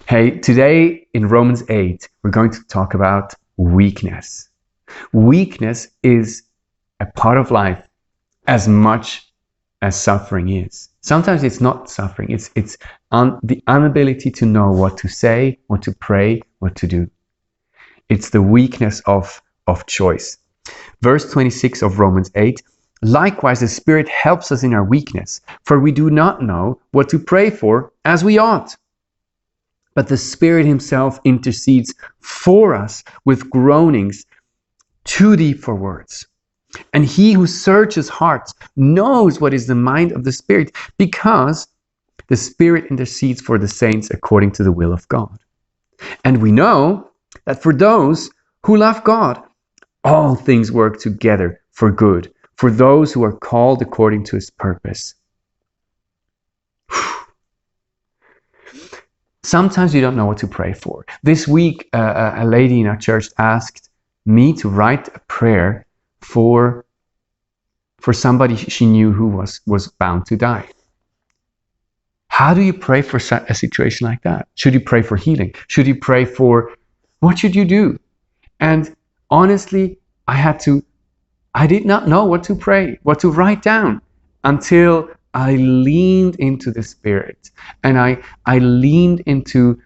Hey, today in Romans 8, we're going to talk about weakness. Weakness is a part of life as much as suffering is. Sometimes it's not suffering, it's the inability to know what to say, what to pray, what to do. It's the weakness of choice. Verse 26 of Romans 8, likewise the Spirit helps us in our weakness, for we do not know what to pray for as we ought. But the Spirit himself intercedes for us with groanings too deep for words. And he who searches hearts knows what is the mind of the Spirit, because the Spirit intercedes for the saints according to the will of God. And we know that for those who love God, all things work together for good, for those who are called according to his purpose. Sometimes we don't know what to pray for. This week, a lady in our church asked me to write a prayer for somebody she knew who was bound to die. How do you pray for a situation like that? Should you pray for healing? Should you pray for... What should you do? And honestly, I did not know what to pray, what to write down, until I leaned into the Spirit, and I leaned into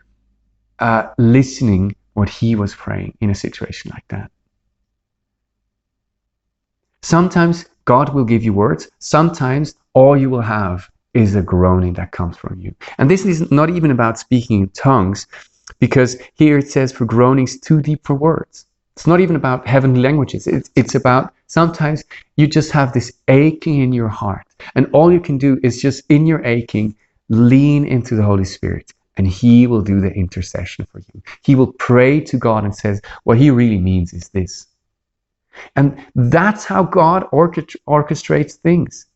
listening what he was praying in a situation like that. Sometimes God will give you words. Sometimes all you will have is a groaning that comes from you. And this is not even about speaking in tongues, because here it says for groanings too deep for words. It's not even about heavenly languages. It's about sometimes you just have this aching in your heart. And all you can do is just in your aching, lean into the Holy Spirit. And he will do the intercession for you. He will pray to God and says, what he really means is this. And that's how God orchestrates things.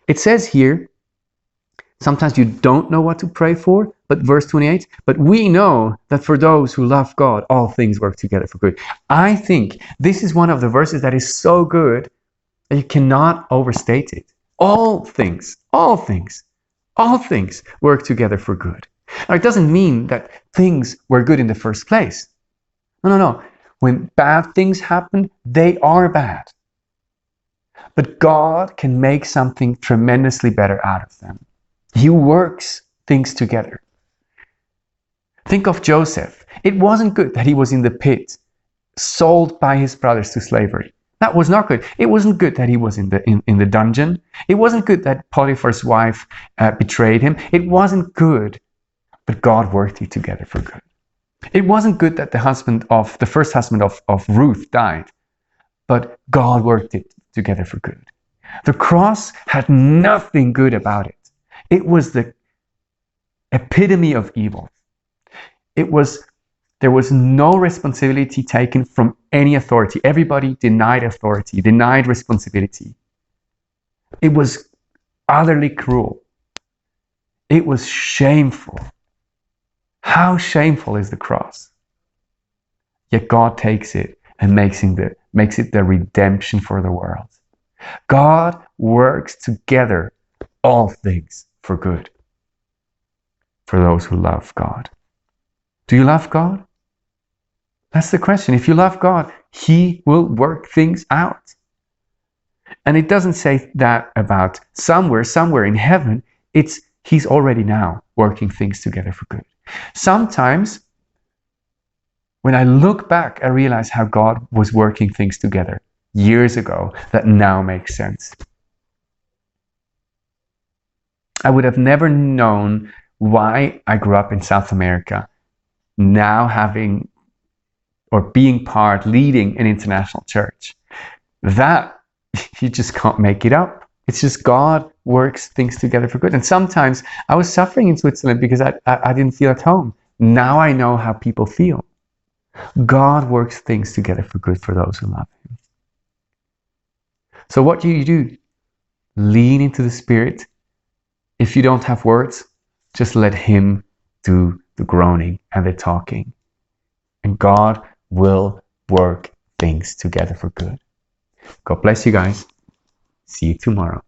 It says here, sometimes you don't know what to pray for, but verse 28, but we know that for those who love God, all things work together for good. I think this is one of the verses that is so good that you cannot overstate it. All things work together for good. Now, it doesn't mean that things were good in the first place. No. When bad things happen, they are bad. But God can make something tremendously better out of them. He works things together. Think of Joseph. It wasn't good that he was in the pit, sold by his brothers to slavery. That was not good. It wasn't good that he was in the dungeon. It wasn't good that Potiphar's wife betrayed him. It wasn't good, but God worked it together for good. It wasn't good that the first husband of Ruth died, but God worked it together for good. The cross had nothing good about it. It was the epitome of evil. There was no responsibility taken from any authority. Everybody denied authority, denied responsibility. It was utterly cruel. It was shameful. How shameful is the cross? Yet God takes it and makes it the redemption for the world. God works together all things for good for those who love God. Do you love God? That's the question. If you love God, he will work things out. And it doesn't say that about somewhere in heaven. He's already now working things together for good. Sometimes when I look back, I realize how God was working things together years ago that now makes sense. I would have never known why I grew up in South America, now having or being leading an international church. That, you just can't make it up. It's just God works things together for good. And sometimes I was suffering in Switzerland because I didn't feel at home. Now I know how people feel. God works things together for good for those who love him. So what do? Lean into the Spirit. If you don't have words, just let him do the groaning and the talking. And God will work things together for good. God bless you guys. See you tomorrow.